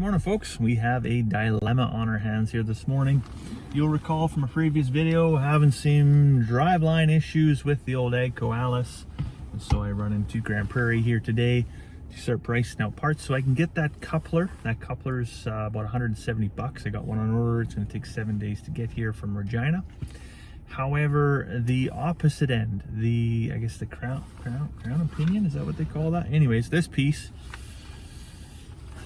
Good morning, folks. We have a dilemma on our hands here this morning. You'll recall from a previous video having some driveline issues with the old AGCO Alice, and so I run into Grand Prairie here today to start pricing out parts so I can get that coupler. That coupler's about 170 bucks. I got one on order. It's going to take 7 days to get here from Regina. However, the opposite end, I guess the crown pinion, is that what they call that? Anyways, this piece,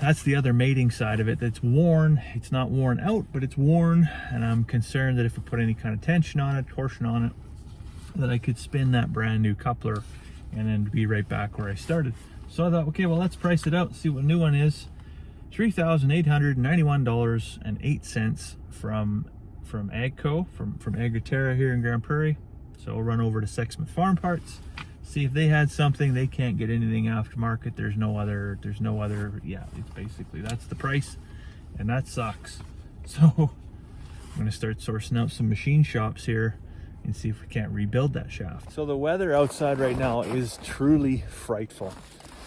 that's the other mating side of it that's worn. It's not worn out, but it's worn, and I'm concerned that if I put any kind of tension on it, torsion on it, that I could spin that brand new coupler and then be right back where I started. So I thought, okay, well, let's price it out and see what a new one is. $3,891.08 from AGCO, from Agriterra here in Grand Prairie. So I'll run over to Sexsmith Farm Parts, see if they had something. They can't get anything aftermarket. There's no other, yeah, it's basically, that's the price, and that sucks. So I'm gonna start sourcing out some machine shops here and see if we can't rebuild that shaft. So the weather outside right now is truly frightful.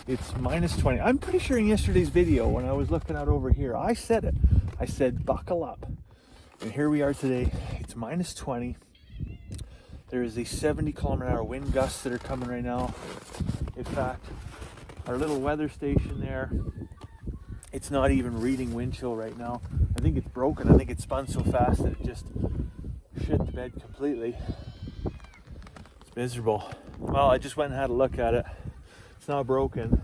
It's -20. I'm pretty sure in yesterday's video when I was looking out over here, I said it. I said, buckle up. And here we are today. It's -20. There is a 70-kilometer-hour wind gusts that are coming right now. In fact, our little weather station there, it's not even reading wind chill right now. I think it's broken. I think it spun so fast that it just shit the bed completely. It's miserable. Well, I just went and had a look at it. It's not broken.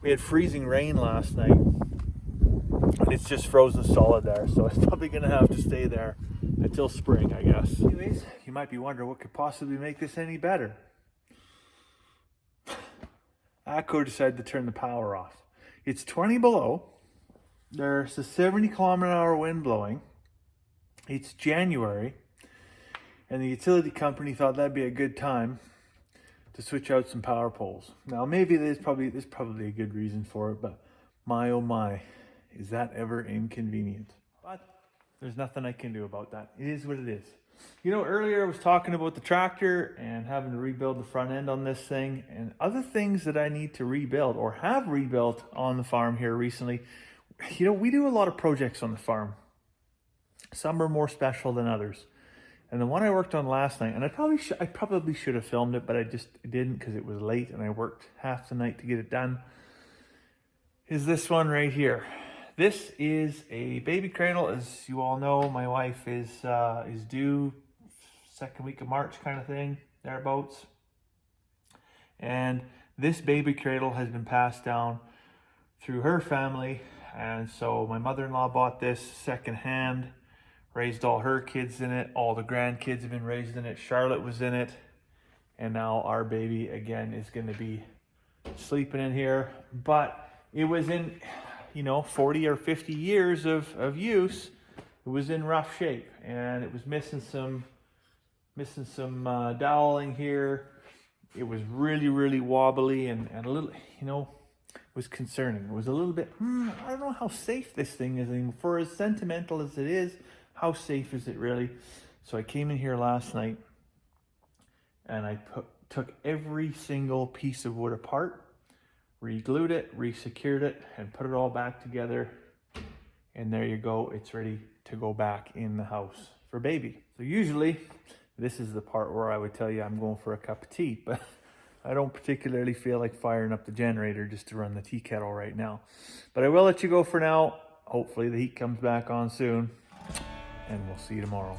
We had freezing rain last night, and it's just frozen solid there, so it's probably gonna have to stay there until spring, I guess. Anyways, you might be wondering what could possibly make this any better. AGCO decided to turn the power off. It's 20 below. There's a 70-kilometer-hour wind blowing. It's January, and the utility company thought that'd be a good time to switch out some power poles. Now, maybe there's probably a good reason for it, but my oh my, is that ever inconvenient? But there's nothing I can do about that. It is what it is. You know, earlier I was talking about the tractor and having to rebuild the front end on this thing and other things that I need to rebuild or have rebuilt on the farm here recently. You know, we do a lot of projects on the farm. Some are more special than others. And the one I worked on last night, and I probably should have filmed it, but I just didn't because it was late and I worked half the night to get it done, is this one right here. This is a baby cradle. As you all know, my wife is due second week of March kind of thing, thereabouts. And this baby cradle has been passed down through her family. And so my mother-in-law bought this secondhand, raised all her kids in it. All the grandkids have been raised in it. Charlotte was in it. And now our baby again is going to be sleeping in here. But it was in, you know, 40 or 50 years of use. It was in rough shape, and it was missing some doweling here. It was really wobbly and a little, you know, was concerning. It was a little bit, I don't know how safe this thing is anymore. For as sentimental as it is, how safe is it really? So I came in here last night and I took every single piece of wood apart, re-glued it, re-secured it, and put it all back together. And there you go. It's ready to go back in the house for baby. So usually this is the part where I would tell you I'm going for a cup of tea, but I don't particularly feel like firing up the generator just to run the tea kettle right now. But I will let you go for now. Hopefully the heat comes back on soon, and we'll see you tomorrow.